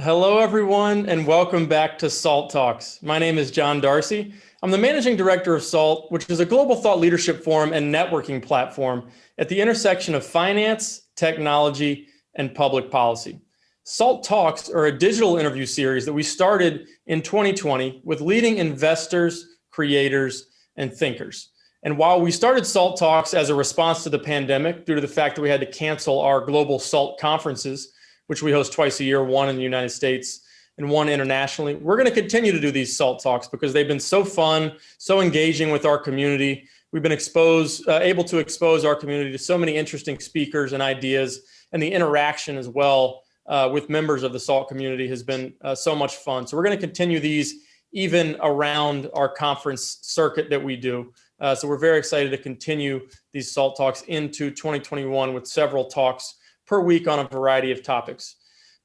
Hello, everyone, and welcome back to SALT Talks. My name is John Darcy. I'm the managing director of SALT, which is a global thought leadership forum and networking platform at the intersection of finance, technology, and public policy. SALT Talks are a digital interview series that we started in 2020 with leading investors, creators, and thinkers. And while we started SALT Talks as a response to the pandemic due to the fact that we had to cancel our global SALT conferences, which we host twice a year, one in the United States and one internationally, we're going to continue to do these SALT Talks because they've been so fun, so engaging with our community. We've been able to expose our community to so many interesting speakers and ideas, and the interaction as well with members of the SALT community has been so much fun. So we're going to continue these even around our conference circuit that we do. So we're very excited to continue these SALT Talks into 2021 with several talks per week on a variety of topics.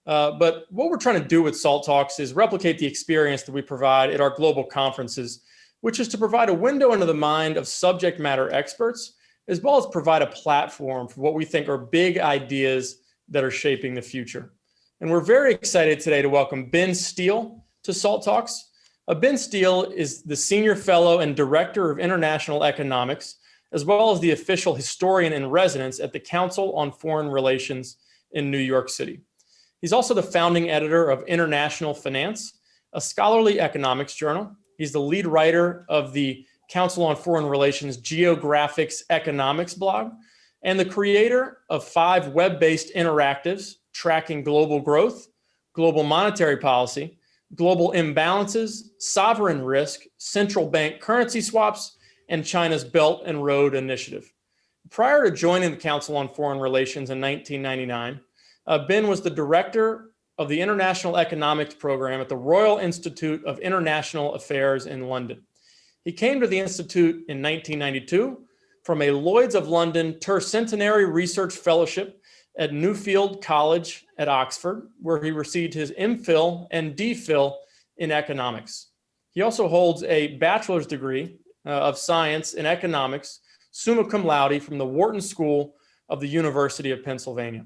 But what we're trying to do with SALT Talks is replicate the experience that we provide at our global conferences, which is to provide a window into the mind of subject matter experts, as well as provide a platform for what we think are big ideas that are shaping the future. And we're very excited today to welcome Benn Steil to SALT Talks. Benn Steil is the Senior Fellow and Director of International Economics, as well as the official historian in residence at the Council on Foreign Relations in New York City. He's also the founding editor of International Finance, a scholarly economics journal. He's the lead writer of the Council on Foreign Relations Geographics Economics blog, and the creator of 5 web-based interactives tracking global growth, global monetary policy, global imbalances, sovereign risk, central bank currency swaps, and China's Belt and Road Initiative. Prior to joining the Council on Foreign Relations in 1999, Benn was the director of the International Economics program at the Royal Institute of International Affairs in London. He came to the Institute in 1992 from a Lloyd's of London Tercentenary Research Fellowship at Newfield College at Oxford, where he received his MPhil and DPhil in economics. He also holds a bachelor's degree of Science in Economics, summa cum laude, from the Wharton School of the University of Pennsylvania.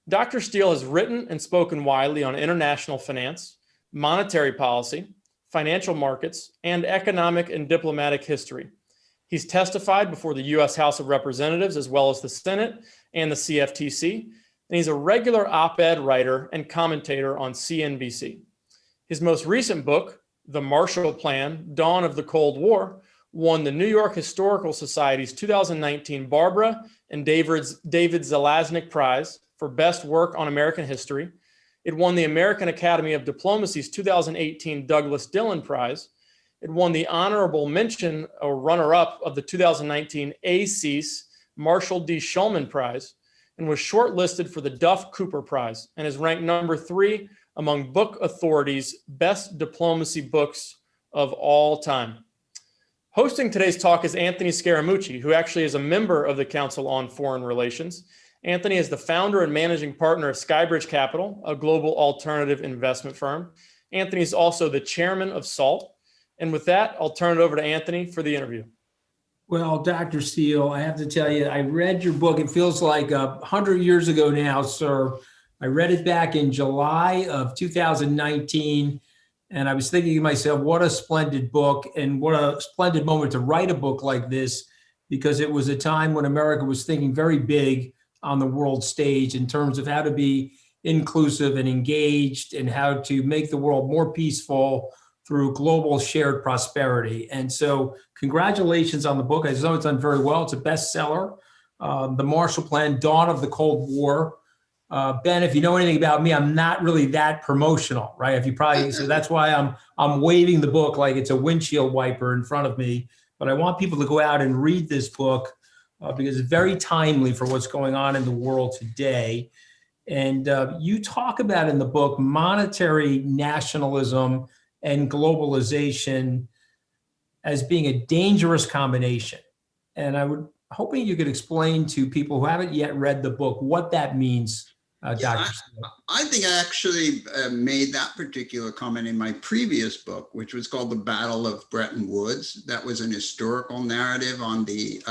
Dr. Steil has written and spoken widely on international finance, monetary policy, financial markets, and economic and diplomatic history. He's testified before the U.S. House of Representatives, as well as the Senate and the CFTC, and he's a regular op-ed writer and commentator on CNBC. His most recent book, The Marshall Plan, Dawn of the Cold War, won the New York Historical Society's 2019 Barbara and David Zalaznick Prize for Best Work on American History. It won the American Academy of Diplomacy's 2018 Douglas Dillon Prize. It won the honorable mention or runner-up of the 2019 ACES Marshall D. Shulman Prize, and was shortlisted for the Duff Cooper Prize, and is ranked number 3 among Book Authority's best diplomacy books of all time. Hosting today's talk is Anthony Scaramucci, who actually is a member of the Council on Foreign Relations. Anthony is the founder and managing partner of Skybridge Capital, a global alternative investment firm. Anthony is also the chairman of SALT. And with that, I'll turn it over to Anthony for the interview. Well, Dr. Steil, I have to tell you, I read your book. It feels like 100 years ago now, sir. I read it back in July of 2019. And I was thinking to myself, what a splendid book and what a splendid moment to write a book like this, because it was a time when America was thinking very big on the world stage in terms of how to be inclusive and engaged and how to make the world more peaceful through global shared prosperity. And so congratulations on the book. I know it's done very well. It's a bestseller. The Marshall Plan, Dawn of the Cold War. Ben, if you know anything about me, I'm not really that promotional, right? If you probably, so that's why I'm waving the book like it's a windshield wiper in front of me. But I want people to go out and read this book because it's very timely for what's going on in the world today. And you talk about in the book monetary nationalism and globalization as being a dangerous combination. And I would hoping you could explain to people who haven't yet read the book what that means. Dr. I think I actually made that particular comment in my previous book, which was called The Battle of Breton Woods. That was an historical narrative on the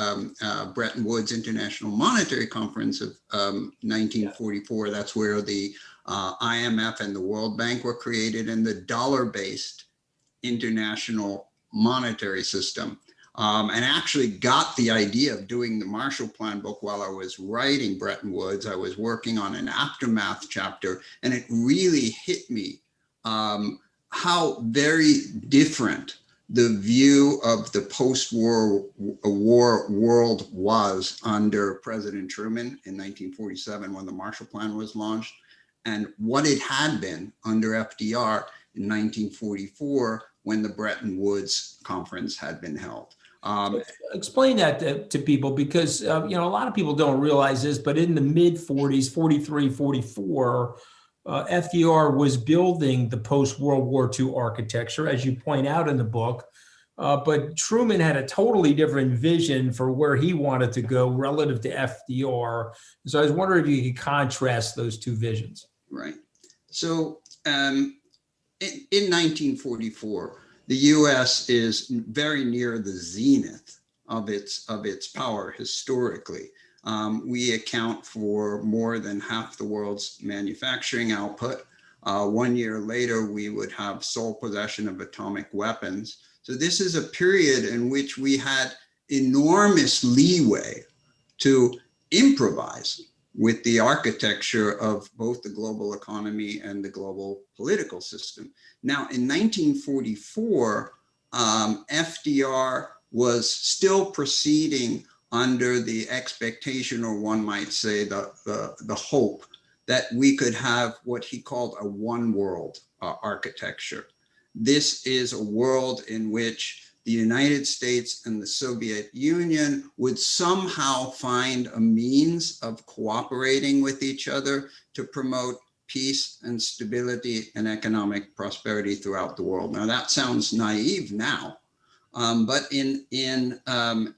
Breton Woods International Monetary Conference of 1944. That's where the IMF and the World Bank were created, and the dollar-based international monetary system. And actually got the idea of doing the Marshall Plan book while I was writing Breton Woods. I was working on an aftermath chapter, and it really hit me how very different the view of the post-war world was under President Truman in 1947 when the Marshall Plan was launched, and what it had been under FDR in 1944 when the Breton Woods conference had been held. Explain that to people, because a lot of people don't realize this, but in the mid 40s, 43, 44, FDR was building the post-World War II architecture, as you point out in the book. But Truman had a totally different vision for where he wanted to go relative to FDR. So I was wondering if you could contrast those two visions. Right. So in 1944, the U.S. is very near the zenith of its power historically. We account for more than half the world's manufacturing output. 1 year later, we would have sole possession of atomic weapons. So this is a period in which we had enormous leeway to improvise with the architecture of both the global economy and the global political system. Now, in 1944, FDR was still proceeding under the expectation, or one might say the hope, that we could have what he called a one world architecture. This is a world in which the United States and the Soviet Union would somehow find a means of cooperating with each other to promote peace and stability and economic prosperity throughout the world. Now that sounds naive now, but in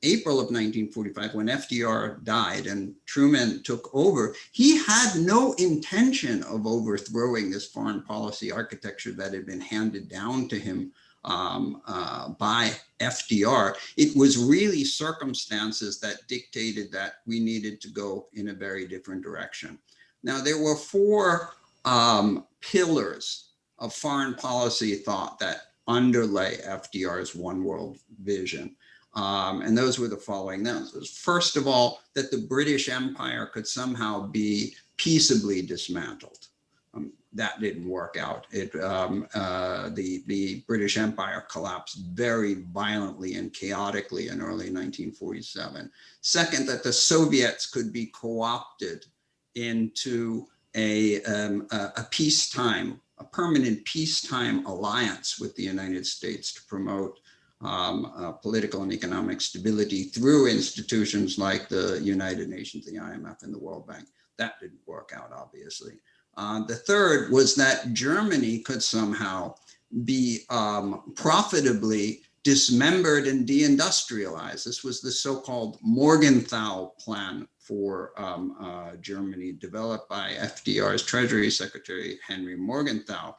April of 1945, when FDR died and Truman took over, he had no intention of overthrowing this foreign policy architecture that had been handed down to him by FDR. It was really circumstances that dictated that we needed to go in a very different direction. Now, there were four pillars of foreign policy thought that underlay FDR's one world vision. And those were the following. First of all, that the British Empire could somehow be peaceably dismantled. That didn't work out. The British Empire collapsed very violently and chaotically in early 1947. Second, that the Soviets could be co-opted into a permanent peacetime alliance with the United States to promote political and economic stability through institutions like the United Nations, the IMF, and the World Bank. That didn't work out, obviously. The third was that Germany could somehow be profitably dismembered and deindustrialized. This was the so-called Morgenthau plan for Germany, developed by FDR's Treasury Secretary, Henry Morgenthau.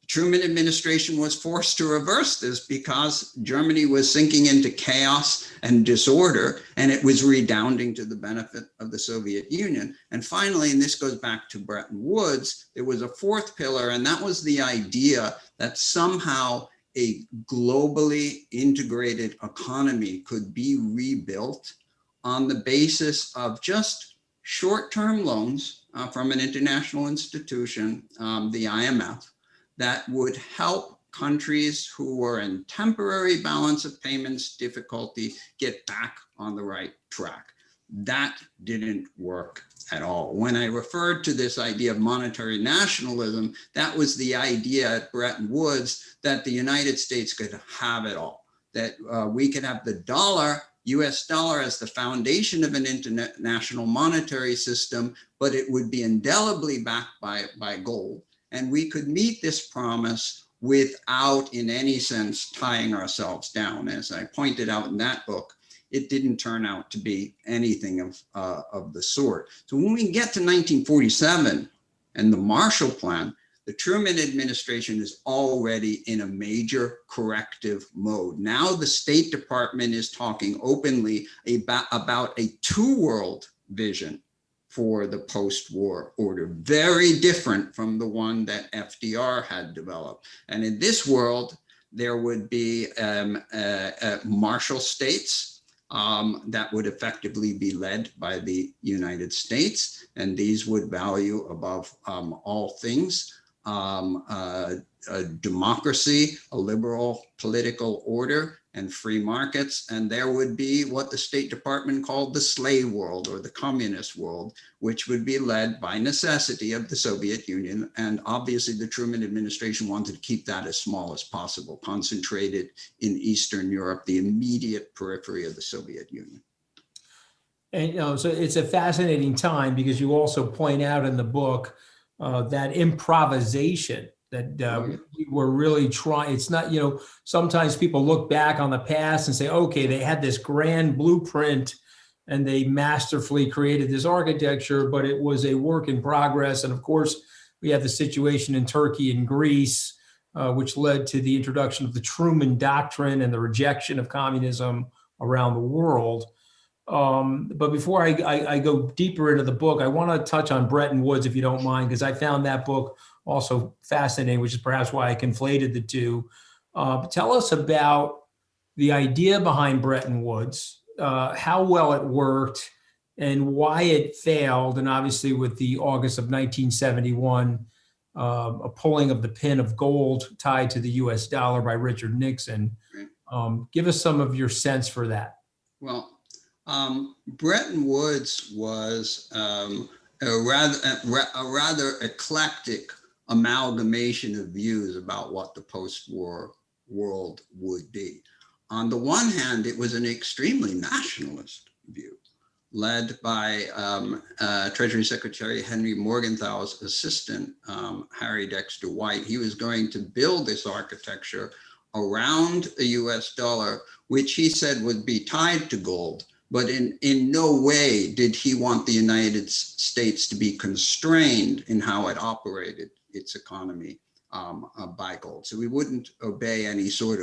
The Truman administration was forced to reverse this because Germany was sinking into chaos and disorder, and it was redounding to the benefit of the Soviet Union. And finally, and this goes back to Breton Woods, there was a fourth pillar, and that was the idea that somehow a globally integrated economy could be rebuilt on the basis of just short-term loans from an international institution, the IMF, that would help countries who were in temporary balance of payments difficulty get back on the right track. That didn't work at all. When I referred to this idea of monetary nationalism, that was the idea at Breton Woods that the United States could have it all, that we could have the dollar, US dollar, as the foundation of an international monetary system, but it would be indelibly backed by gold. And we could meet this promise without, in any sense, tying ourselves down. As I pointed out in that book, it didn't turn out to be anything of the sort. So when we get to 1947 and the Marshall Plan, the Truman administration is already in a major corrective mode. Now the State Department is talking openly about a two-world vision for the post-war order, very different from the one that FDR had developed. And in this world, there would be Marshall states that would effectively be led by the United States, and these would value above all things a democracy, a liberal political order, and free markets. And there would be what the State Department called the slave world, or the communist world, which would be led by necessity of the Soviet Union. And obviously the Truman administration wanted to keep that as small as possible, concentrated in Eastern Europe, the immediate periphery of the Soviet Union. And so it's a fascinating time, because you also point out in the book that improvisation that we were really trying. It's not, sometimes people look back on the past and say, okay, they had this grand blueprint and they masterfully created this architecture, but it was a work in progress. And of course, we have the situation in Turkey and Greece, which led to the introduction of the Truman Doctrine and the rejection of communism around the world. But before I go deeper into the book, I want to touch on Breton Woods, if you don't mind, because I found that book also fascinating, which is perhaps why I conflated the two. Tell us about the idea behind Breton Woods, how well it worked, and why it failed. And obviously with the August of 1971, a pulling of the pin of gold tied to the US dollar by Richard Nixon. Give us some of your sense for that. Well, Breton Woods was a rather eclectic amalgamation of views about what the post-war world would be. On the one hand, it was an extremely nationalist view, led by Treasury Secretary Henry Morgenthal's assistant, Harry Dexter White. He was going to build this architecture around a US dollar, which he said would be tied to gold, but in no way did he want the United States to be constrained in how it operated its economy by gold. So we wouldn't obey any sort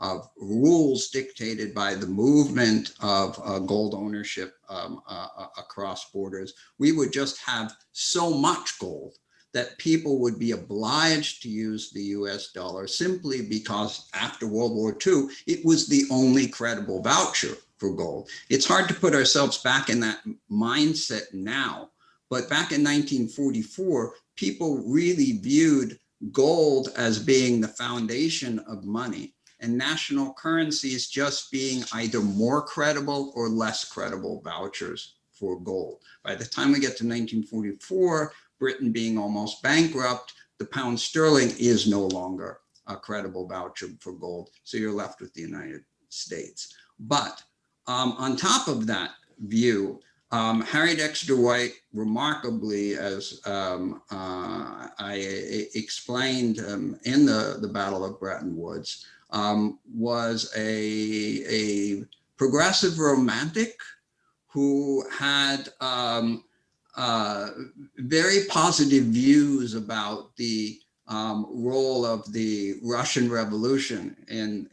of rules dictated by the movement of gold ownership across borders. We would just have so much gold that people would be obliged to use the US dollar simply because after World War II, it was the only credible voucher for gold. It's hard to put ourselves back in that mindset now, but back in 1944, people really viewed gold as being the foundation of money, and national currencies just being either more credible or less credible vouchers for gold. By the time we get to 1944, Britain being almost bankrupt, the pound sterling is no longer a credible voucher for gold. So you're left with the United States. But on top of that view, Harry Dexter White, remarkably, as I explained in the Battle of Breton Woods, was a progressive romantic who had very positive views about the role of the Russian Revolution in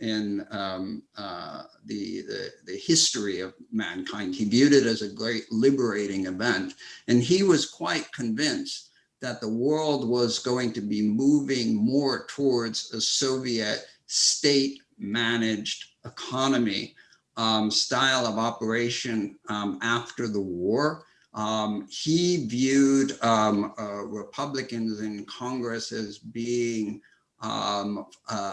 the history of mankind. He viewed it as a great liberating event, and he was quite convinced that the world was going to be moving more towards a Soviet state-managed economy style of operation after the war. He viewed Republicans in Congress as being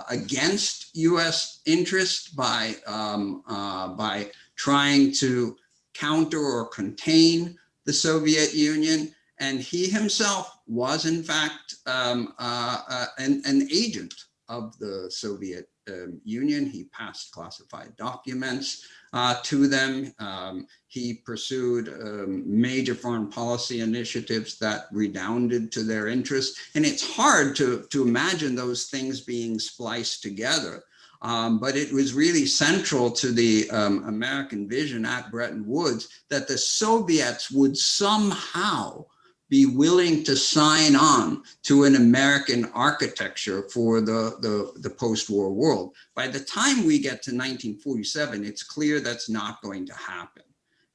against U.S. interest by trying to counter or contain the Soviet Union. And he himself was, in fact, an agent of the Soviet Union. He passed classified documents to them. He pursued major foreign policy initiatives that redounded to their interests. And it's hard to imagine those things being spliced together. But it was really central to the American vision at Bretton Woods that the Soviets would somehow be willing to sign on to an American architecture for the post-war world. By the time we get to 1947, it's clear that's not going to happen.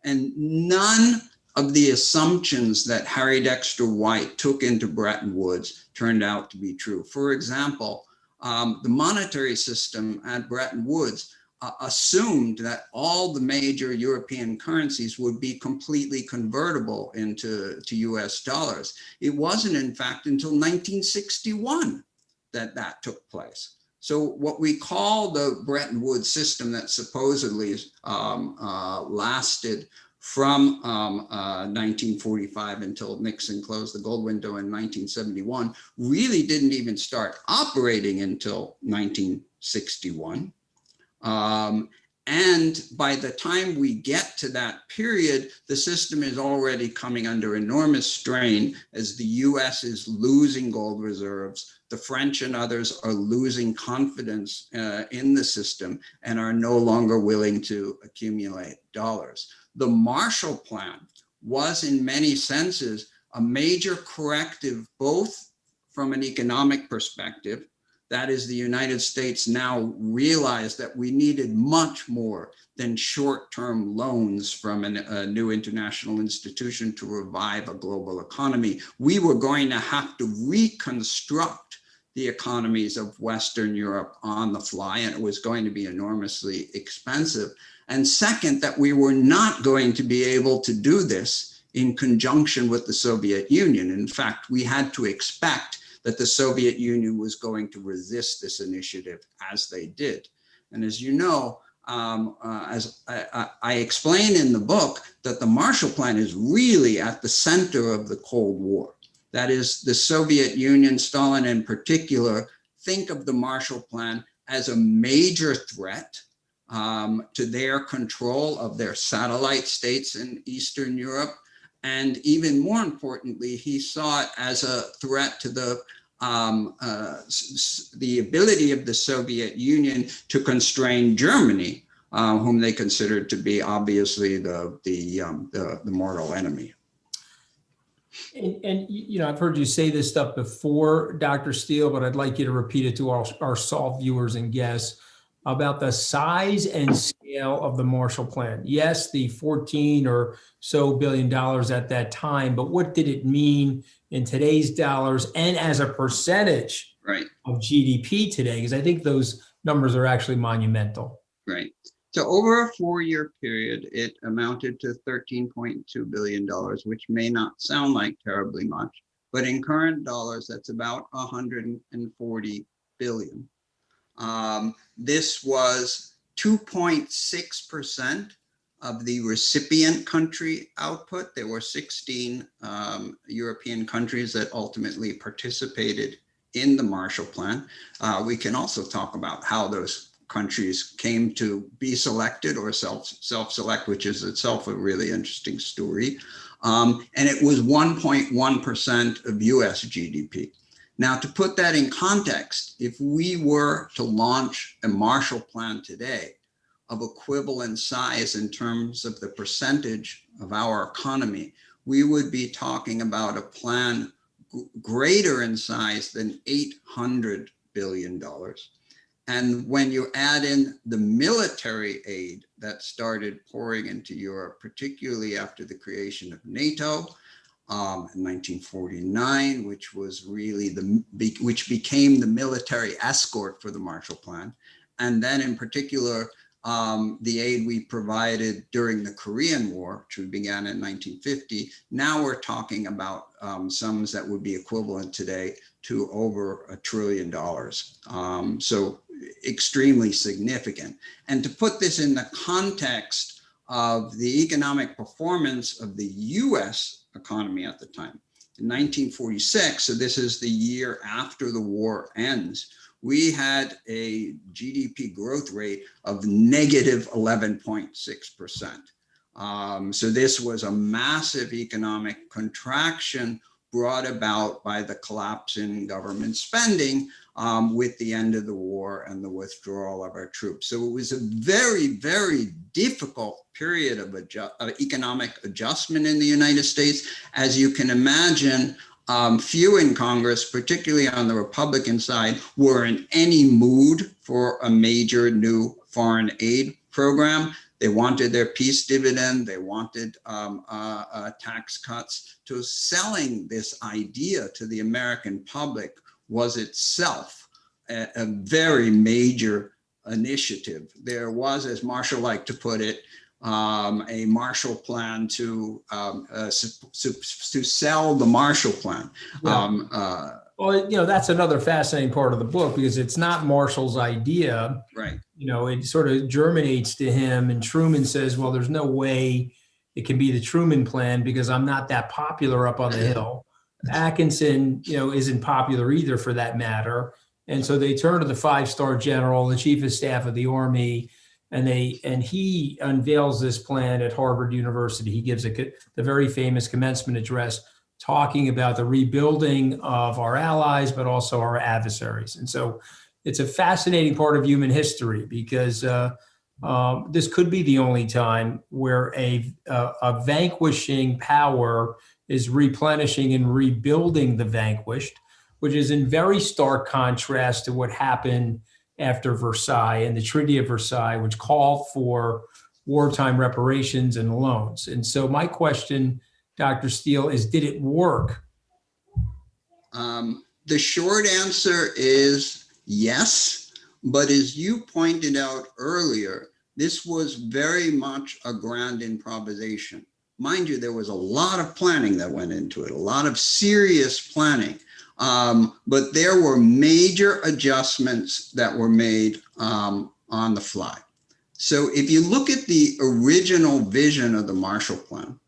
And none of the assumptions that Harry Dexter White took into Breton Woods turned out to be true. For example, the monetary system at Breton Woods assumed that all the major European currencies would be completely convertible into US dollars. It wasn't, in fact, until 1961 that took place. So what we call the Bretton Woods system that supposedly lasted from 1945 until Nixon closed the gold window in 1971 really didn't even start operating until 1961. And by the time we get to that period, the system is already coming under enormous strain as the US is losing gold reserves. The French and others are losing confidence in the system and are no longer willing to accumulate dollars. The Marshall Plan was in many senses a major corrective, both from an economic perspective. That is, the United States now realized that we needed much more than short-term loans from a new international institution to revive a global economy. We were going to have to reconstruct the economies of Western Europe on the fly, and it was going to be enormously expensive. And second, that we were not going to be able to do this in conjunction with the Soviet Union. In fact, we had to expect that the Soviet Union was going to resist this initiative, as they did. And as you know, as I explain in the book, that the Marshall Plan is really at the center of the Cold War. That is, the Soviet Union, Stalin in particular, think of the Marshall Plan as a major threat to their control of their satellite states in Eastern Europe. And even more importantly, he saw it as a threat to the ability of the Soviet Union to constrain Germany, whom they considered to be obviously the mortal enemy. And you know, I've heard you say this stuff before, Dr. Steil, but I'd like you to repeat it to our SALT viewers and guests about the size and scale of the Marshall Plan. Yes, the 14 or so billion dollars at that time, but what did it mean in today's dollars and as a percentage of GDP today? Because I think those numbers are actually monumental. Right. So over a 4-year period, it amounted to $13.2 billion, which may not sound like terribly much, but in current dollars, that's about 140 billion. This was 2.6% of the recipient country output. There were 16 European countries that ultimately participated in the Marshall Plan. We can also talk about how those countries came to be selected or self-select, which is itself a really interesting story. And it was 1.1% of US GDP. Now, to put that in context, if we were to launch a Marshall Plan today of equivalent size in terms of the percentage of our economy, we would be talking about a plan greater in size than $800 billion. And when you add in the military aid that started pouring into Europe, particularly after the creation of NATO, in 1949, which was really which became the military escort for the Marshall Plan. And then in particular, the aid we provided during the Korean War, which began in 1950. Now we're talking about sums that would be equivalent today to over $1 trillion. So extremely significant. And to put this in the context of the economic performance of the US economy at the time. In 1946, so this is the year after the war ends, we had a GDP growth rate of negative 11.6%. So this was a massive economic contraction brought about by the collapse in government spending with the end of the war and the withdrawal of our troops. So it was a very, very difficult period of economic adjustment in the United States. As you can imagine, few in Congress, particularly on the Republican side, were in any mood for a major new foreign aid program. They wanted their peace dividend. They wanted tax cuts. To selling this idea to the American public was itself a very major initiative. There was, as Marshall liked to put it, a Marshall Plan to sell the Marshall Plan. Yeah. Well, that's another fascinating part of the book, because it's not Marshall's idea. Right. It sort of germinates to him, and Truman says, well, there's no way it can be the Truman Plan because I'm not that popular up on the Hill. Atkinson, isn't popular either for that matter. And so they turn to the five-star general, the chief of staff of the Army, and he unveils this plan at Harvard University. He gives the very famous commencement address talking about the rebuilding of our allies, but also our adversaries. And so it's a fascinating part of human history, because this could be the only time where a vanquishing power is replenishing and rebuilding the vanquished, which is in very stark contrast to what happened after Versailles and the Treaty of Versailles, which called for wartime reparations and loans. And so my question, Dr. Steil, is, did it work? The short answer is yes, but as you pointed out earlier, this was very much a grand improvisation. Mind you, there was a lot of planning that went into it, a lot of serious planning. But there were major adjustments that were made on the fly. So if you look at the original vision of the Marshall Plan,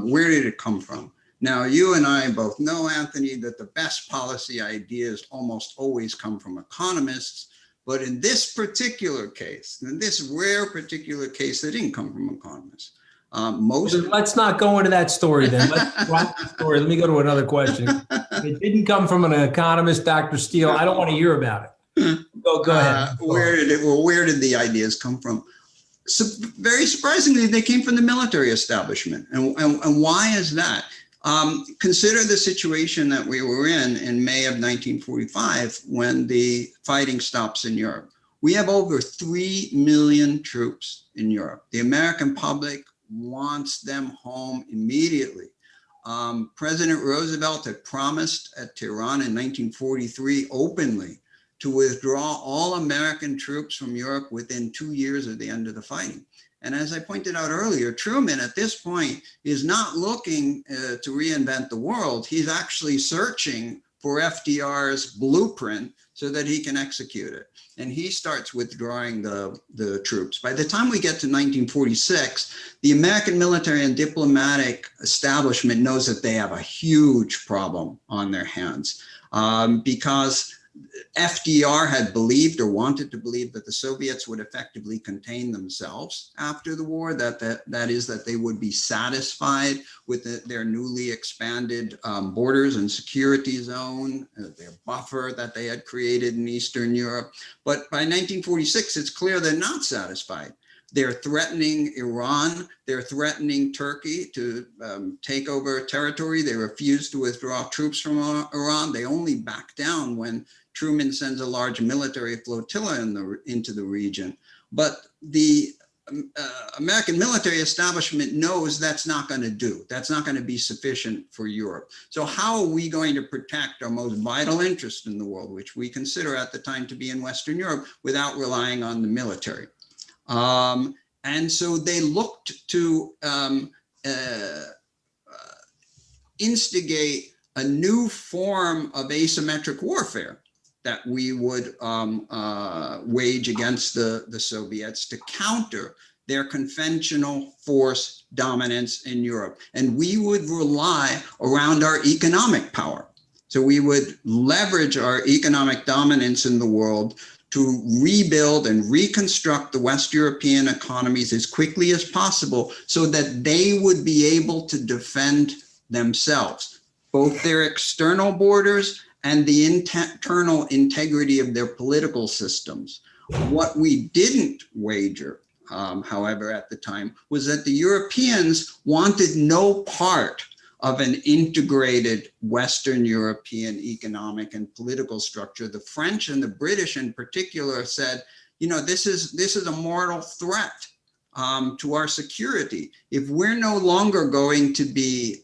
where did it come from? Now, you and I both know, Anthony, that the best policy ideas almost always come from economists. But in this particular case, in this rare particular case, they didn't come from economists. Let's not go into that story then. Let's drop the story. Let me go to another question. It didn't come from an economist, Dr. Steil. I don't want to hear about it. Go ahead. Where did the ideas come from? So very surprisingly, they came from the military establishment. And why is that? Consider the situation that we were in May of 1945, when the fighting stops in Europe. We have over 3 million troops in Europe. The American public wants them home immediately. President Roosevelt had promised at Tehran in 1943 openly to withdraw all American troops from Europe within 2 years of the end of the fighting. And as I pointed out earlier, Truman at this point is not looking to reinvent the world. He's actually searching for FDR's blueprint so that he can execute it. And he starts withdrawing the troops. By the time we get to 1946, the American military and diplomatic establishment knows that they have a huge problem on their hands, because FDR had believed, or wanted to believe, that the Soviets would effectively contain themselves after the war, that is, that they would be satisfied with their newly expanded borders and security zone, their buffer that they had created in Eastern Europe. But by 1946, it's clear they're not satisfied. They're threatening Iran. They're threatening Turkey to take over territory. They refuse to withdraw troops from Iran. They only back down when Truman sends a large military flotilla into the region. But the American military establishment knows that's not going to do. That's not going to be sufficient for Europe. So how are we going to protect our most vital interest in the world, which we consider at the time to be in Western Europe, without relying on the military? And so they looked to instigate a new form of asymmetric warfare that we would wage against the Soviets to counter their conventional force dominance in Europe. And we would rely around our economic power. So we would leverage our economic dominance in the world to rebuild and reconstruct the West European economies as quickly as possible, so that they would be able to defend themselves, both their external borders and the internal integrity of their political systems. What we didn't wager, however, at the time, was that the Europeans wanted no part of an integrated Western European economic and political structure. The French and the British in particular said, this is a mortal threat to our security. If we're no longer going to be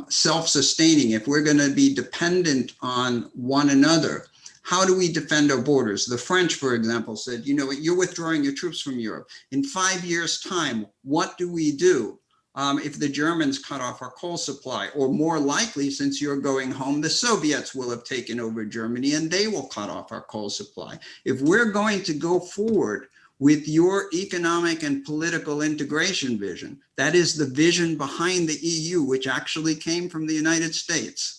self-sustaining, if we're going to be dependent on one another, how do we defend our borders? The French, for example, said, you know, you're withdrawing your troops from Europe. In 5 years' time, what do we do if the Germans cut off our coal supply? Or more likely, since you're going home, the Soviets will have taken over Germany and they will cut off our coal supply. If we're going to go forward with your economic and political integration vision, that is the vision behind the EU, which actually came from the United States.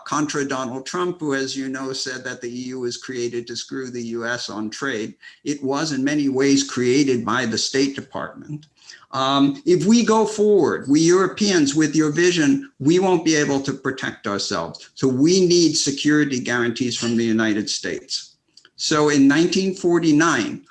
Contra Donald Trump, who, as you know, said that the EU was created to screw the US on trade. It was in many ways created by the State Department. If we go forward, we Europeans, with your vision, we won't be able to protect ourselves. So we need security guarantees from the United States. So in 1949,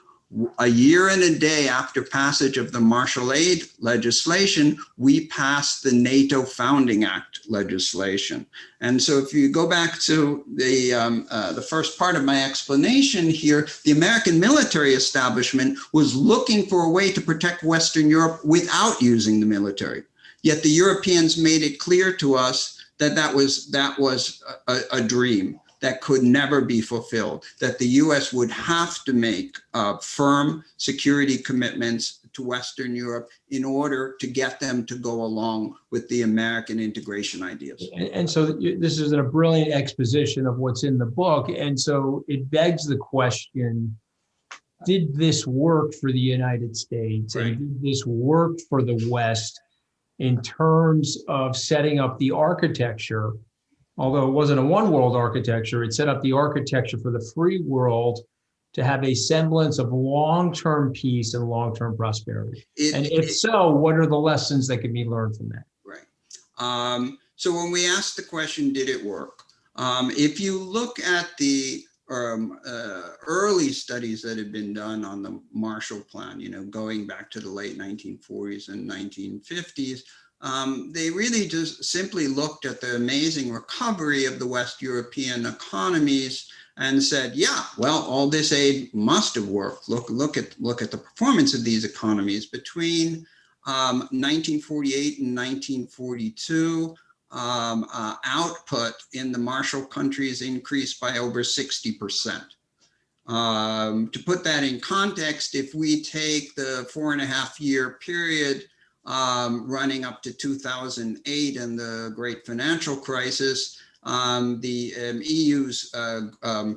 a year and a day after passage of the Marshall Aid legislation, we passed the NATO Founding Act legislation. And so if you go back to the first part of my explanation here, the American military establishment was looking for a way to protect Western Europe without using the military. Yet the Europeans made it clear to us that that was a dream that could never be fulfilled, that the US would have to make firm security commitments to Western Europe in order to get them to go along with the American integration ideas. And so this is a brilliant exposition of what's in the book. And so it begs the question, did this work for the United States? Right. And did this work for the West in terms of setting up the architecture? Although it wasn't a one world architecture, it set up the architecture for the free world to have a semblance of long-term peace and long-term prosperity. And if so, what are the lessons that can be learned from that? Right. So when we asked the question, did it work? If you look at the early studies that had been done on the Marshall Plan, you know, going back to the late 1940s and 1950s, they really just simply looked at the amazing recovery of the West European economies and said, yeah, well, all this aid must have worked. Look at the performance of these economies between 1948 and 1942. Output in the Marshall countries increased by over 60%. To put that in context, if we take the 4.5-year period running up to 2008 and the great financial crisis, the EU's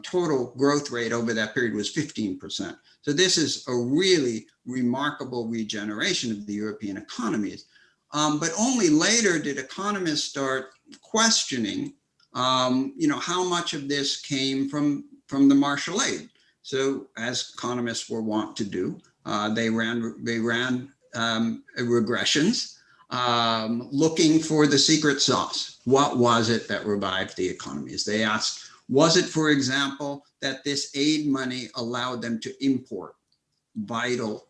total growth rate over that period was 15%. So this is a really remarkable regeneration of the European economies. But only later did economists start questioning, you know, how much of this came from the Marshall Aid. So as economists were wont to do, they ran regressions, looking for the secret sauce. What was it that revived the economies? They asked, was it, for example, that this aid money allowed them to import vital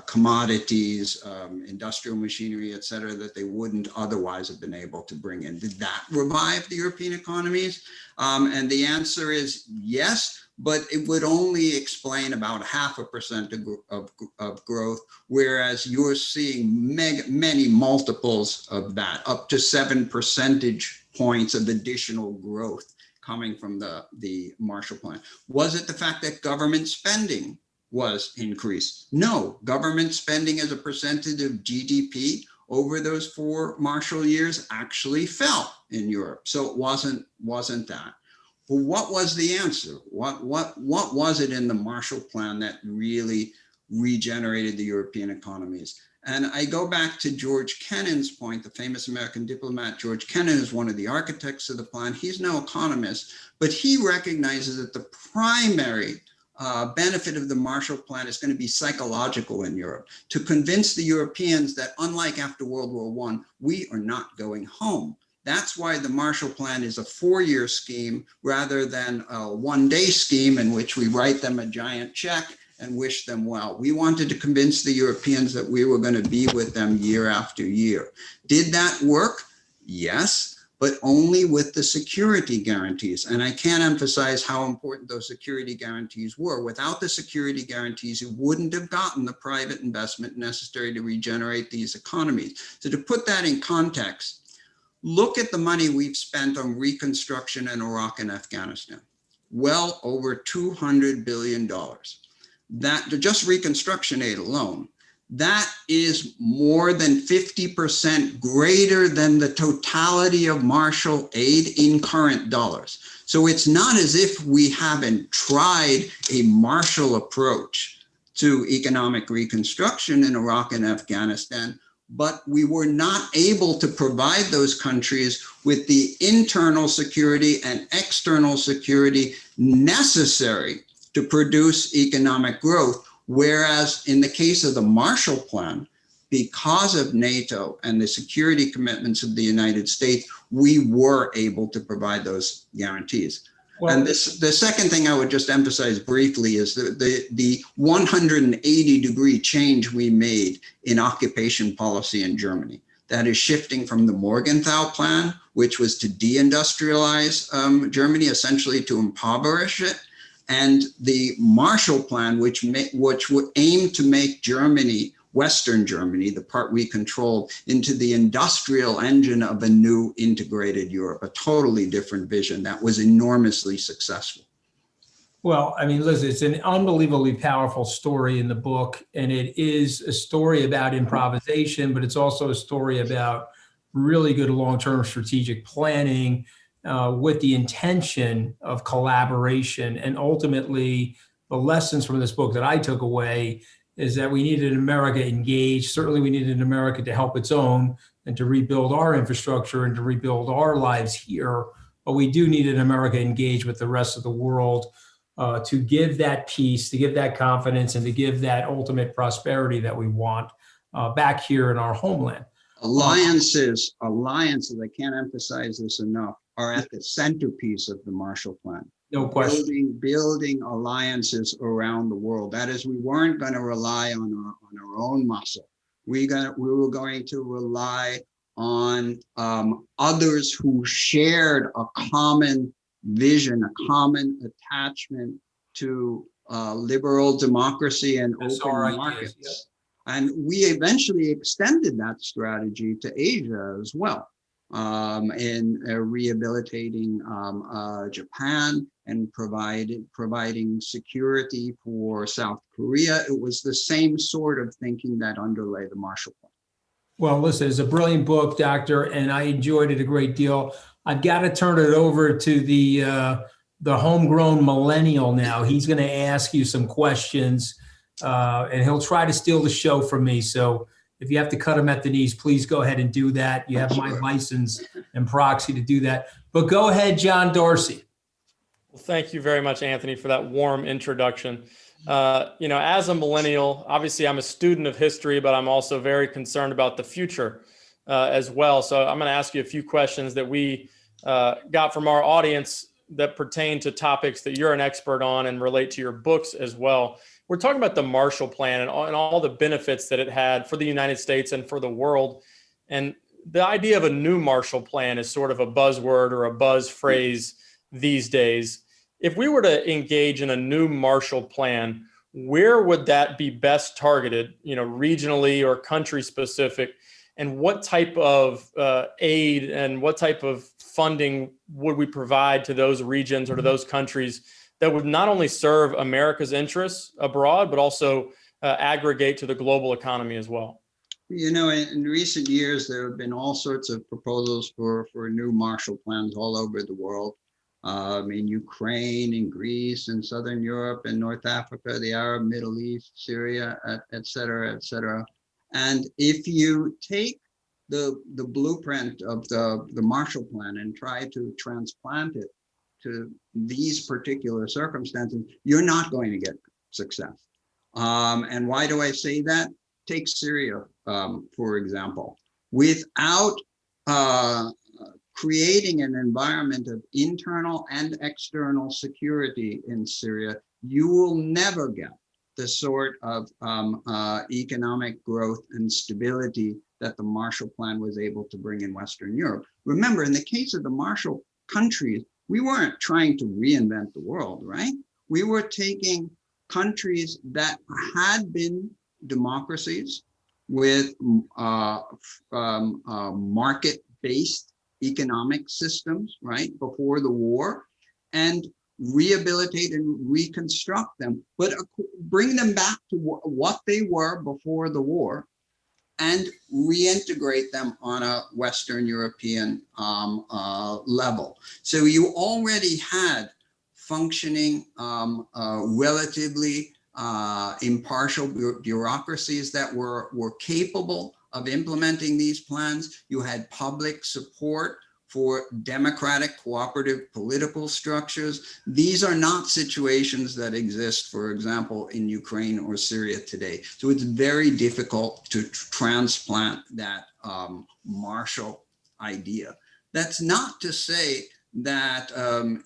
commodities, industrial machinery, et cetera, that they wouldn't otherwise have been able to bring in? Did that revive the European economies? And the answer is yes, but it would only explain about 0.5% of growth, whereas you're seeing many multiples of that, up to 7 percentage points of additional growth coming from the Marshall Plan. Was it the fact that government spending was increased? No, government spending as a percentage of GDP over those 4 Marshall years actually fell in Europe. So it wasn't that. But what was the answer? What was it in the Marshall Plan that really regenerated the European economies? And I go back to George Kennan's point, the famous American diplomat. George Kennan is one of the architects of the plan. He's no economist, but he recognizes that the primary benefit of the Marshall Plan is going to be psychological in Europe, to convince the Europeans that, unlike after World War I, we are not going home. That's why the Marshall Plan is a 4-year scheme rather than a one-day scheme in which we write them a giant check and wish them well. We wanted to convince the Europeans that we were going to be with them year after year. Did that work? Yes. but only with the security guarantees. And I can't emphasize how important those security guarantees were. Without the security guarantees, you wouldn't have gotten the private investment necessary to regenerate these economies. So to put that in context, look at the money we've spent on reconstruction in Iraq and Afghanistan. Well over $200 billion. That just reconstruction aid alone, that is more than 50% greater than the totality of Marshall aid in current dollars. So it's not as if we haven't tried a Marshall approach to economic reconstruction in Iraq and Afghanistan, but we were not able to provide those countries with the internal security and external security necessary to produce economic growth. Whereas in the case of the Marshall Plan, because of NATO and the security commitments of the United States, we were able to provide those guarantees. Well, and the second thing I would just emphasize briefly is the 180-degree change we made in occupation policy in Germany. That is shifting from the Morgenthau Plan, which was to deindustrialize Germany, essentially to impoverish it, and the Marshall Plan, which would aim to make Germany, Western Germany, the part we controlled, into the industrial engine of a new integrated Europe, a totally different vision that was enormously successful. Well, I mean, listen, it's an unbelievably powerful story in the book, and it is a story about improvisation, but it's also a story about really good long-term strategic planning, with the intention of collaboration. And ultimately, the lessons from this book that I took away is that we needed America engaged. Certainly, we needed America to help its own and to rebuild our infrastructure and to rebuild our lives here. But we do need an America engaged with the rest of the world to give that peace, to give that confidence, and to give that ultimate prosperity that we want back here in our homeland. Alliances, I can't emphasize this enough, are at the centerpiece of the Marshall Plan. No question. Building alliances around the world. That is, we weren't going to rely on our own muscle. We were going to rely on others who shared a common vision, a common attachment to liberal democracy and open markets. Yeah. And we eventually extended that strategy to Asia as well, in rehabilitating Japan and providing security for South Korea. It was the same sort of thinking that underlay the Marshall Plan. Well, listen, it's a brilliant book, Doctor, and I enjoyed it a great deal. I've got to turn it over to the homegrown millennial now. He's going to ask you some questions, and he'll try to steal the show from me. So if you have to cut him at the knees, please go ahead and do that. You have my license and proxy to do that. But go ahead, John Darcy. Well, thank you very much, Anthony, for that warm introduction. As a millennial, obviously I'm a student of history, but I'm also very concerned about the future as well. So I'm going to ask you a few questions that we got from our audience that pertain to topics that you're an expert on and relate to your books as well. We're talking about the Marshall Plan and all the benefits that it had for the United States and for the world. And the idea of a new Marshall Plan is sort of a buzzword or a buzz phrase these days. If we were to engage in a new Marshall Plan, where would that be best targeted, regionally or country specific? And what type of aid and what type of funding would we provide to those regions or to those countries that would not only serve America's interests abroad, but also aggregate to the global economy as well? In recent years, there have been all sorts of proposals for new Marshall Plans all over the world. In Ukraine, in Greece, in Southern Europe, in North Africa, the Arab Middle East, Syria, et cetera, et cetera. And if you take the blueprint of the Marshall Plan and try to transplant it to these particular circumstances, you're not going to get success. And why do I say that? Take Syria, for example. Without creating an environment of internal and external security in Syria, you will never get the sort of economic growth and stability that the Marshall Plan was able to bring in Western Europe. Remember, in the case of the Marshall countries, we weren't trying to reinvent the world, right? We were taking countries that had been democracies with market-based economic systems, right, before the war, and rehabilitate and reconstruct them, but bring them back to what they were before the war and reintegrate them on a Western European level. So you already had functioning, relatively impartial bureaucracies that were capable of implementing these plans. You had public support for democratic, cooperative political structures. These are not situations that exist, for example, in Ukraine or Syria today. So it's very difficult to transplant that Marshall idea. That's not to say that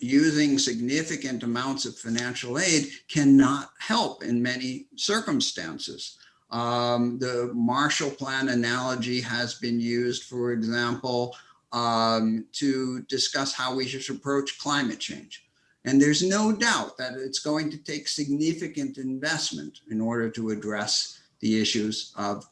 using significant amounts of financial aid cannot help in many circumstances. The Marshall Plan analogy has been used, for example, to discuss how we should approach climate change. And there's no doubt that it's going to take significant investment in order to address the issues of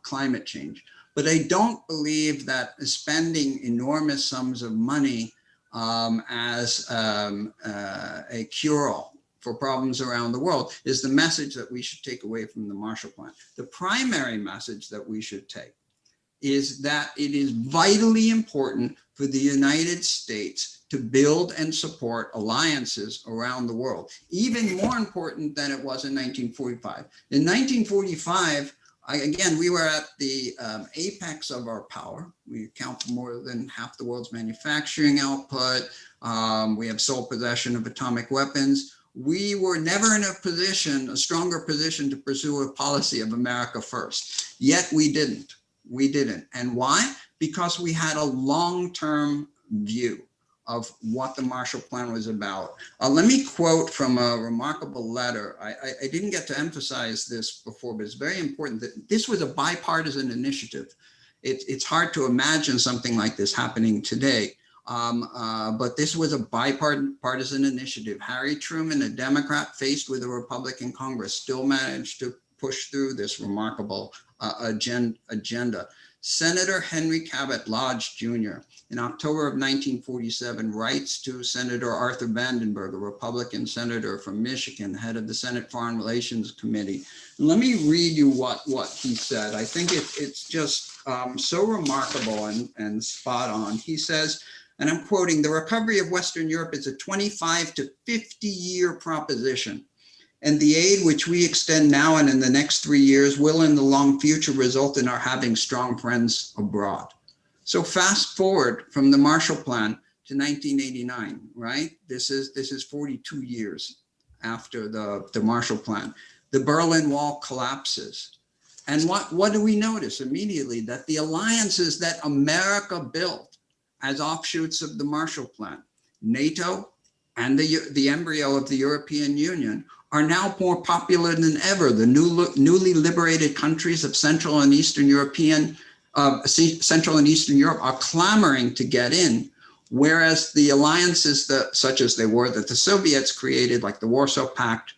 climate change. But I don't believe that spending enormous sums of money as a cure-all for problems around the world is the message that we should take away from the Marshall Plan. The primary message that we should take is that it is vitally important for the United States to build and support alliances around the world, even more important than it was in 1945. In 1945, again, we were at the apex of our power. We account for more than half the world's manufacturing output. We have sole possession of atomic weapons. We were never in a stronger position to pursue a policy of America first, yet we didn't. We didn't. And why? Because we had a long-term view of what the Marshall Plan was about. Let me quote from a remarkable letter. I didn't get to emphasize this before, but it's very important that this was a bipartisan initiative. It's hard to imagine something like this happening today, but this was a bipartisan initiative. Harry Truman, a Democrat faced with a Republican Congress, still managed to push through this remarkable agenda. Senator Henry Cabot Lodge Jr. in October of 1947 writes to Senator Arthur Vandenberg, a Republican senator from Michigan, head of the Senate Foreign Relations Committee. And let me read you what he said. I think it's just so remarkable and spot on. He says, and I'm quoting, "The recovery of Western Europe is a 25 to 50-year proposition. And the aid which we extend now and in the next 3 years will in the long future result in our having strong friends abroad." So fast forward from the Marshall Plan to 1989, right? This is 42 years after the Marshall Plan. The Berlin Wall collapses. And what do we notice immediately? That the alliances that America built as offshoots of the Marshall Plan, NATO and the embryo of the European Union, are now more popular than ever. The newly liberated countries of Central and Eastern Europe are clamoring to get in, whereas the alliances such as they were that the Soviets created, like the Warsaw Pact,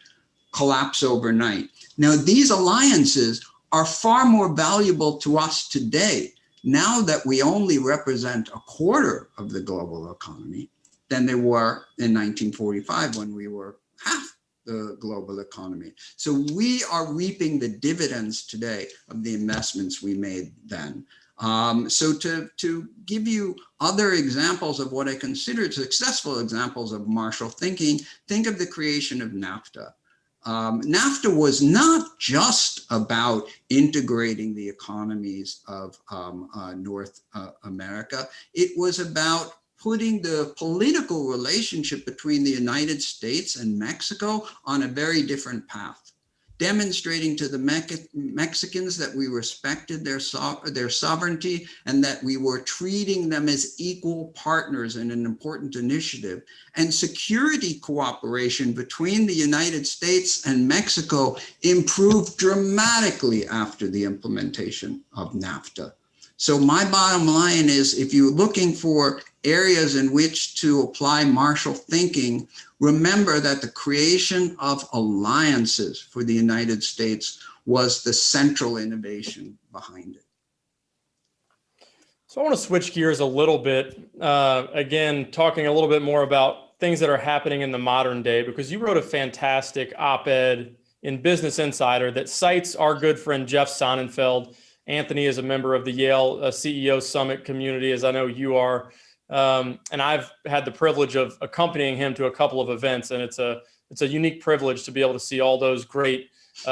collapse overnight. Now, these alliances are far more valuable to us today, now that we only represent a quarter of the global economy, than they were in 1945 when we were half the global economy. So we are reaping the dividends today of the investments we made then. So to give you other examples of what I consider successful examples of Marshall thinking, think of the creation of NAFTA. NAFTA was not just about integrating the economies of North America. It was about putting the political relationship between the United States and Mexico on a very different path. demonstrating to the Mexicans that we respected their sovereignty and that we were treating them as equal partners in an important initiative. And security cooperation between the United States and Mexico improved dramatically after the implementation of NAFTA. So my bottom line is, if you're looking for areas in which to apply Marshall thinking, remember that the creation of alliances for the United States was the central innovation behind it. So I want to switch gears a little bit, again, talking a little bit more about things that are happening in the modern day, because you wrote a fantastic op-ed in Business Insider that cites our good friend Jeff Sonnenfeld. Anthony is a member of the Yale CEO Summit community, as I know you are. And I've had the privilege of accompanying him to a couple of events, and it's a unique privilege to be able to see all those great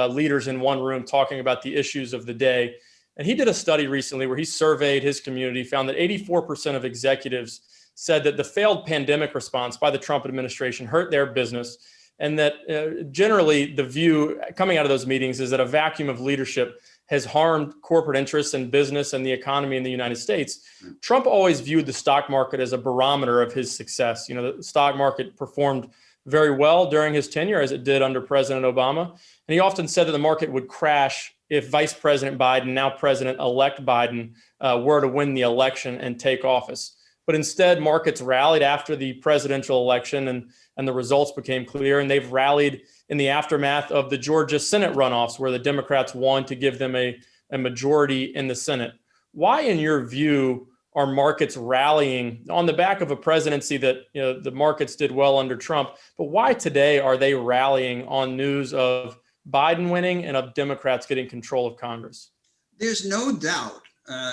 leaders in one room talking about the issues of the day. And he did a study recently where he surveyed his community, found that 84% of executives said that the failed pandemic response by the Trump administration hurt their business, and that generally the view coming out of those meetings is that a vacuum of leadership has harmed corporate interests and business and the economy in the United States. Trump always viewed the stock market as a barometer of his success. You know, the stock market performed very well during his tenure, as it did under President Obama. And he often said that the market would crash if Vice President Biden, now President-elect Biden, were to win the election and take office. But instead, markets rallied after the presidential election, and the results became clear, and they've rallied in the aftermath of the Georgia Senate runoffs, where the Democrats won to give them a majority in the Senate. Why, in your view, are markets rallying on the back of a presidency that, you know, the markets did well under Trump, but why today are they rallying on news of Biden winning and of Democrats getting control of Congress? There's no doubt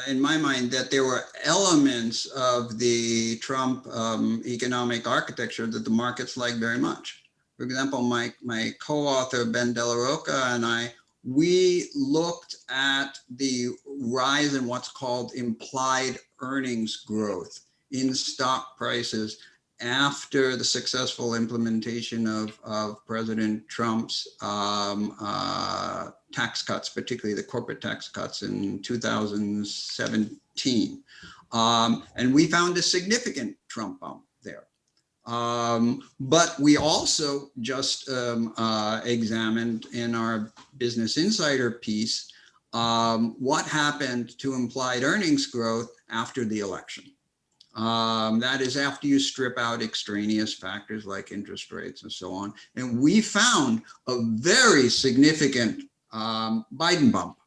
in my mind that there were elements of the Trump economic architecture that the markets like very much. For example, my co-author, Ben Steil, and I, we looked at the rise in what's called implied earnings growth in stock prices after the successful implementation of President Trump's tax cuts, particularly the corporate tax cuts in 2017. And we found a significant Trump bump there. But we also just examined in our Business Insider piece what happened to implied earnings growth after the election. That is, after you strip out extraneous factors like interest rates and so on. And we found a very significant Biden bump.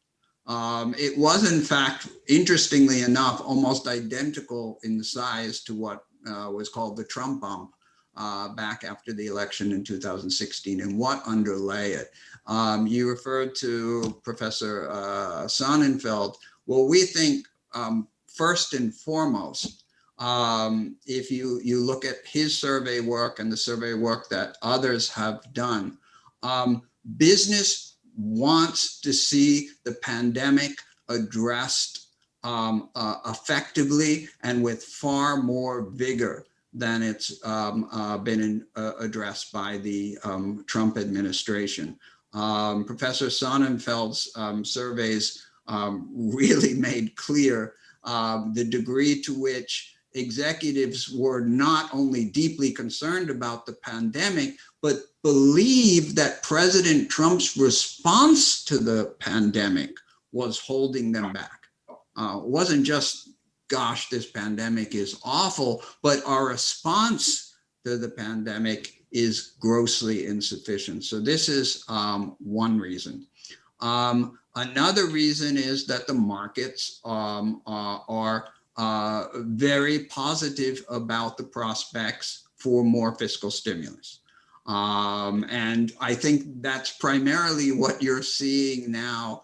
It was, in fact, interestingly enough, almost identical in size to what was called the Trump bump back after the election in 2016, and what underlay it. You referred to Professor Sonnenfeld. Well, we think first and foremost, if you look at his survey work and the survey work that others have done, business wants to see the pandemic addressed effectively and with far more vigor than it's been addressed by the Trump administration. Professor Sonnenfeld's surveys really made clear the degree to which executives were not only deeply concerned about the pandemic, but believed that President Trump's response to the pandemic was holding them back. It wasn't just, gosh, this pandemic is awful, but our response to the pandemic is grossly insufficient. So this is one reason. Another reason is that the markets are very positive about the prospects for more fiscal stimulus. And I think that's primarily what you're seeing now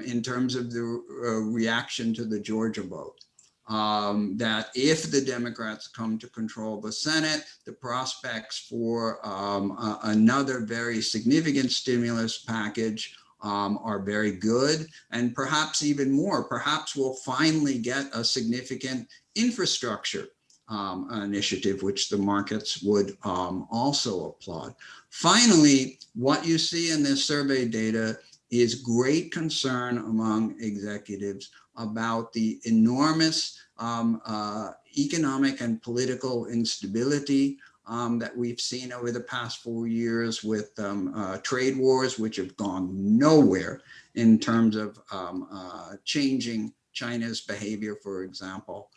in terms of the reaction to the Georgia vote. That if the Democrats come to control the Senate, the prospects for another very significant stimulus package are very good, and perhaps even more. Perhaps we'll finally get a significant infrastructure initiative, which the markets would also applaud. Finally, what you see in this survey data is great concern among executives about the enormous economic and political instability that we've seen over the past 4 years with trade wars, which have gone nowhere in terms of changing China's behavior, for example,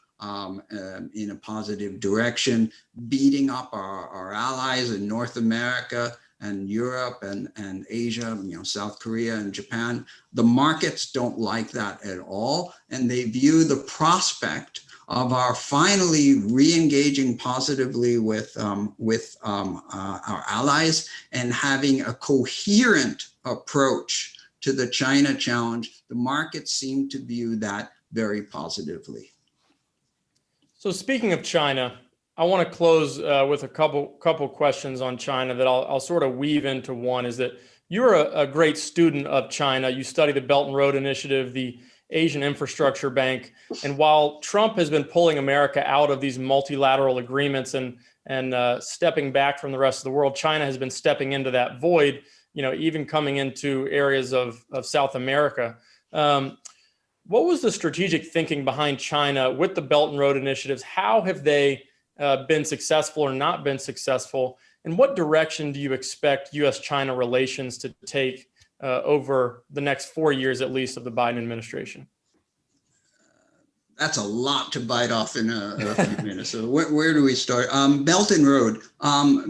in a positive direction, beating up our allies in North America and Europe and Asia, South Korea and Japan. The markets don't like that at all, and they view the prospect of our finally re-engaging positively with our allies and having a coherent approach to the China challenge. The markets seem to view that very positively. So speaking of China, I want to close with a couple questions on China that I'll sort of weave into one. Is that you're a great student of China. You study the Belt and Road Initiative, the Asian Infrastructure Bank, and while Trump has been pulling America out of these multilateral agreements and stepping back from the rest of the world, China has been stepping into that void. Even coming into areas of South America. What was the strategic thinking behind China with the Belt and Road Initiatives? How have they been successful or not been successful? And what direction do you expect U.S.-China relations to take over the next 4 years, at least, of the Biden administration? That's a lot to bite off in a few minutes. So where do we start? Belt and Road.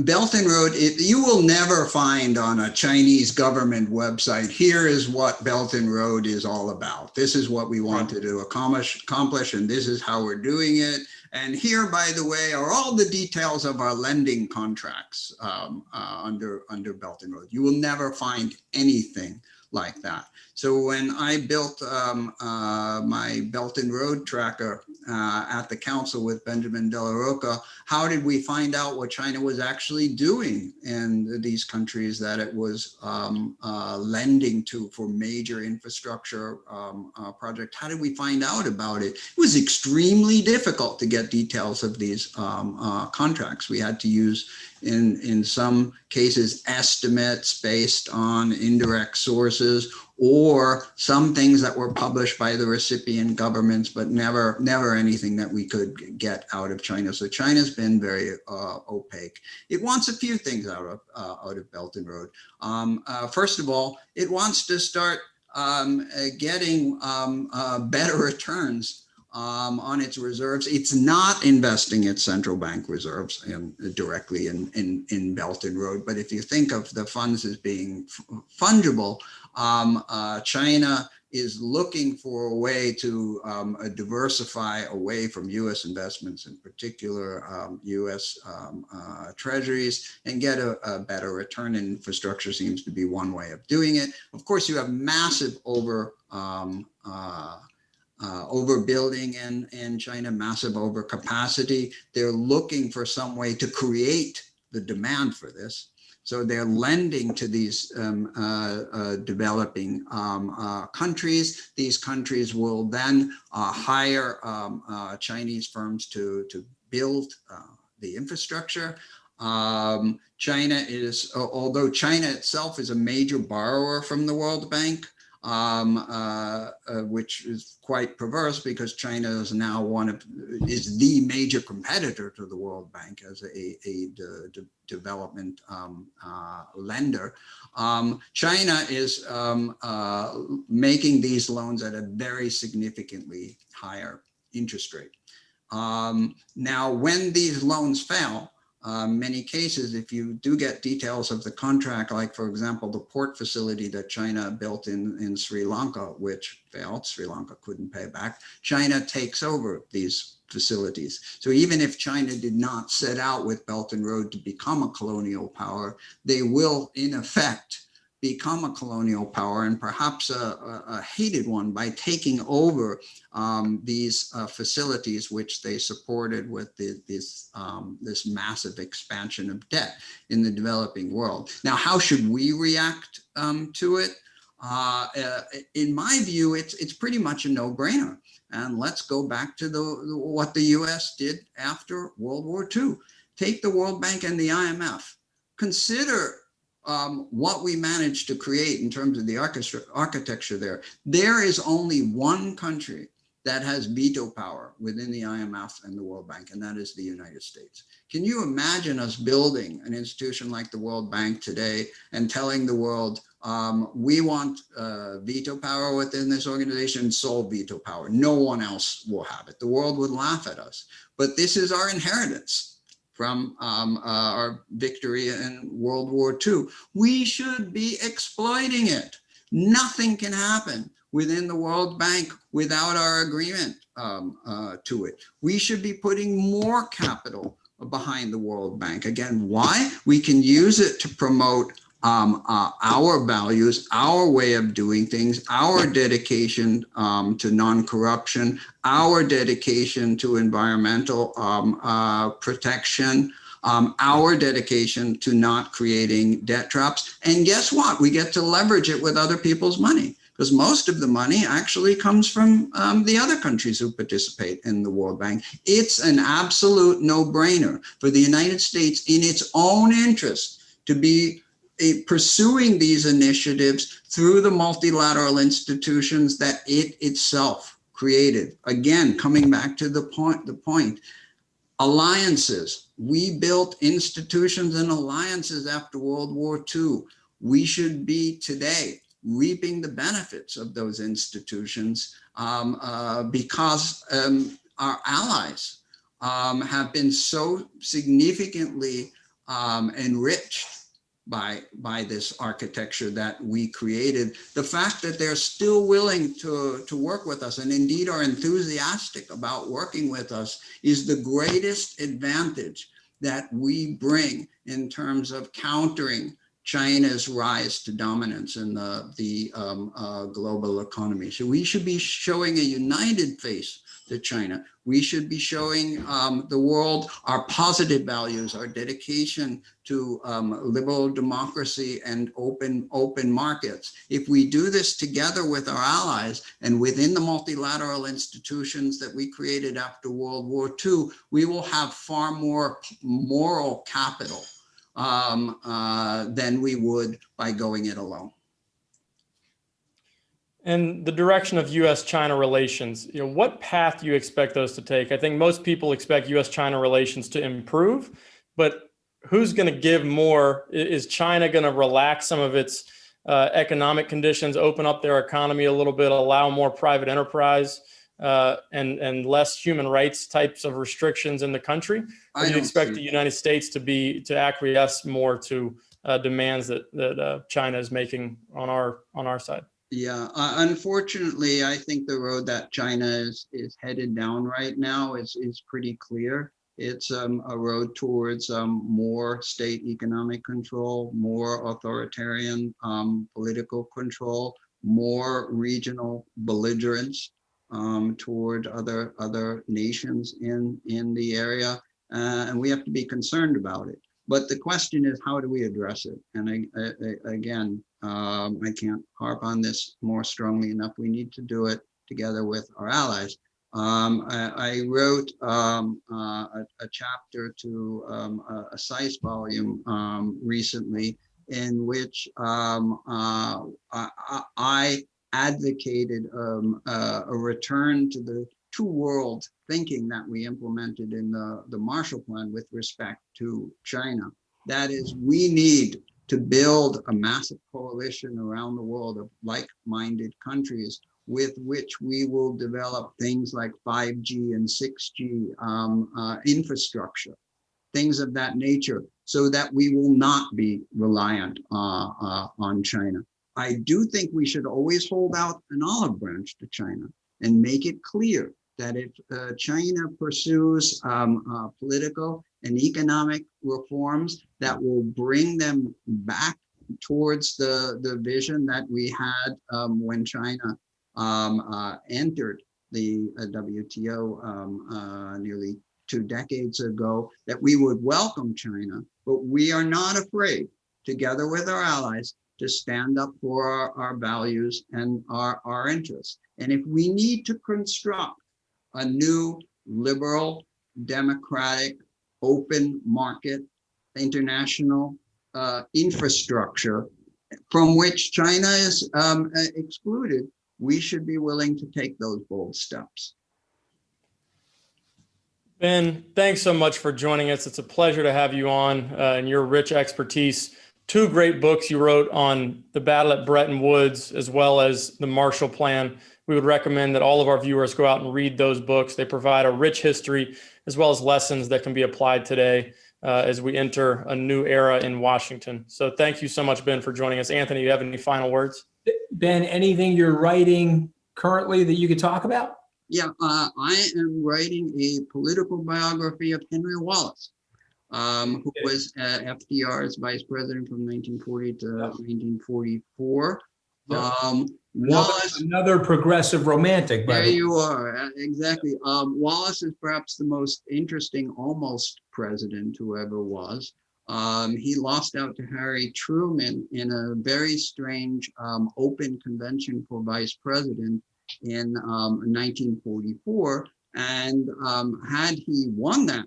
Belt and Road, you will never find on a Chinese government website, here is what Belt and Road is all about. This is what we wanted to accomplish, and this is how we're doing it. And here, by the way, are all the details of our lending contracts under Belt and Road. You will never find anything like that. So when I built my Belt and Road tracker at the council with Benjamin De La Roca, how did we find out what China was actually doing in these countries that it was lending to for major infrastructure projects? How did we find out about it? It was extremely difficult to get details of these contracts. We had to use, in some cases, estimates based on indirect sources, or some things that were published by the recipient governments, but never anything that we could get out of China. So China's been very opaque. It wants a few things out of Belt and Road. First of all, it wants to start getting better returns on its reserves. It's not investing its central bank reserves directly in Belt and Road. But if you think of the funds as being fungible, China is looking for a way to diversify away from U.S. investments, in particular U.S. treasuries, and get a better return. And infrastructure seems to be one way of doing it. Of course, you have massive overbuilding in China, massive overcapacity. They're looking for some way to create the demand for this. So they're lending to these developing countries. These countries will then hire Chinese firms to build the infrastructure. China is, although China itself is a major borrower from the World Bank, which is quite perverse because China is now is the major competitor to the World Bank as a development lender. China is making these loans at a very significantly higher interest rate. Now, when these loans fail, many cases, if you do get details of the contract, like, for example, the port facility that China built in Sri Lanka, which failed, Sri Lanka couldn't pay back, China takes over these facilities. So even if China did not set out with Belt and Road to become a colonial power, they will, in effect, become a colonial power, and perhaps a hated one, by taking over these facilities which they supported with this massive expansion of debt in the developing world. Now, how should we react to it? in my view, it's pretty much a no-brainer. And let's go back to what the US did after World War II. Take the World Bank and the IMF. Consider what we managed to create in terms of the architecture there. There is only one country that has veto power within the IMF and the World Bank, and that is the United States. Can you imagine us building an institution like the World Bank today and telling the world, we want veto power within this organization, sole veto power. No one else will have it. The world would laugh at us. But this is our inheritance from our victory in World War II. We should be exploiting it. Nothing can happen within the World Bank without our agreement to it. We should be putting more capital behind the World Bank. Again, why? We can use it to promote our values, our way of doing things, our dedication to non-corruption, our dedication to environmental protection, our dedication to not creating debt traps. And guess what? We get to leverage it with other people's money, because most of the money actually comes from the other countries who participate in the World Bank. It's an absolute no-brainer for the United States in its own interest to be pursuing these initiatives through the multilateral institutions that it itself created. Again, coming back to the point, alliances. We built institutions and alliances after World War II. We should be today reaping the benefits of those institutions because our allies have been so significantly enriched by this architecture that we created. The fact that they're still willing to work with us and indeed are enthusiastic about working with us is the greatest advantage that we bring in terms of countering China's rise to dominance in the global economy. So we should be showing a united face to China. We should be showing the world our positive values, our dedication to liberal democracy and open markets. If we do this together with our allies and within the multilateral institutions that we created after World War II, we will have far more moral capital than we would by going it alone. And the direction of U.S.-China relations, what path do you expect those to take? I think most people expect U.S.-China relations to improve, but who's going to give more? Is China going to relax some of its economic conditions, open up their economy a little bit, allow more private enterprise and less human rights types of restrictions in the country? Or do you expect the United States to acquiesce more to demands that China is making on our side? Yeah, unfortunately, I think the road that China is headed down right now is pretty clear. It's a road towards more state economic control, more authoritarian political control, more regional belligerence toward other nations in the area, and we have to be concerned about it. But the question is, how do we address it? And again, I can't harp on this more strongly enough. We need to do it together with our allies. I wrote a chapter to a SICE volume recently in which I advocated a return to the two-world thinking that we implemented in the Marshall Plan with respect to China. That is, we need to build a massive coalition around the world of like-minded countries with which we will develop things like 5G and 6G infrastructure, things of that nature, so that we will not be reliant on China. I do think we should always hold out an olive branch to China and make it clear that if China pursues political and economic reforms that will bring them back towards the vision that we had when China entered the WTO nearly 2 decades ago, that we would welcome China, but we are not afraid, together with our allies, to stand up for our values and our interests. And if we need to construct a new liberal, democratic, open market, international infrastructure from which China is excluded, we should be willing to take those bold steps. Ben, thanks so much for joining us. It's a pleasure to have you on and your rich expertise. 2 great books you wrote on the battle at Breton Woods, as well as the Marshall Plan. We would recommend that all of our viewers go out and read those books. They provide a rich history, as well as lessons that can be applied today as we enter a new era in Washington. So thank you so much, Ben, for joining us. Anthony, do you have any final words? Ben, anything you're writing currently that you could talk about? Yeah, I am writing a political biography of Henry Wallace, who was FDR's vice president from 1940 to 1944. Wallace, another progressive romantic. There you are, exactly. Wallace is perhaps the most interesting almost president who ever was. He lost out to Harry Truman in a very strange open convention for vice president in 1944, and had he won that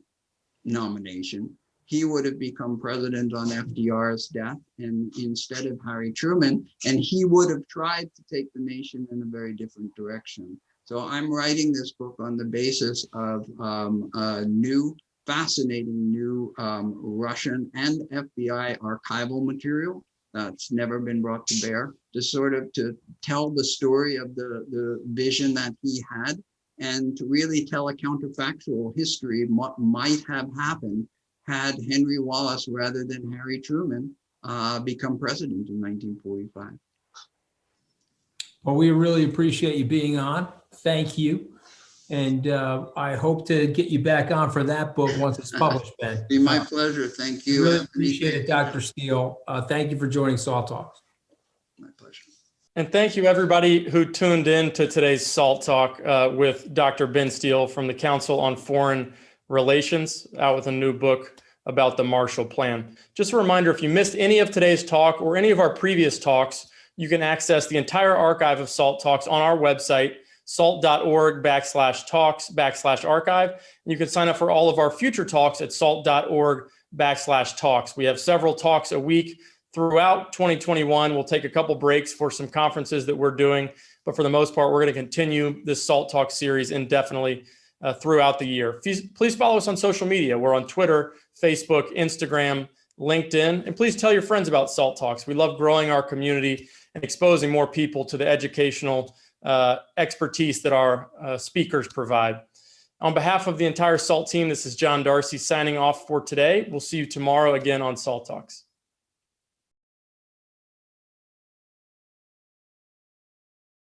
nomination, he would have become president on FDR's death, and instead of Harry Truman, and he would have tried to take the nation in a very different direction. So I'm writing this book on the basis of fascinating new Russian and FBI archival material that's never been brought to bear, to sort of to tell the story of the vision that he had, and to really tell a counterfactual history of what might have happened had Henry Wallace, rather than Harry Truman, become president in 1945. Well, we really appreciate you being on. Thank you. And I hope to get you back on for that book once it's published, Ben. It'd be my pleasure. Thank you. Really appreciate it, Dr. Steil. Thank you for joining SALT Talks. My pleasure. And thank you, everybody who tuned in to today's SALT Talk with Dr. Benn Steil from the Council on Foreign Relations, out with a new book about the Marshall Plan. Just a reminder, if you missed any of today's talk or any of our previous talks, you can access the entire archive of SALT Talks on our website, salt.org/talks/archive. And you can sign up for all of our future talks at salt.org/talks. We have several talks a week throughout 2021. We'll take a couple breaks for some conferences that we're doing, but for the most part, we're going to continue this SALT Talk series indefinitely throughout the year. Please follow us on social media. We're on Twitter, Facebook, Instagram, LinkedIn, and please tell your friends about SALT Talks. We love growing our community and exposing more people to the educational expertise that our speakers provide. On behalf of the entire SALT team, this is John Darcy signing off for today. We'll see you tomorrow again on SALT Talks.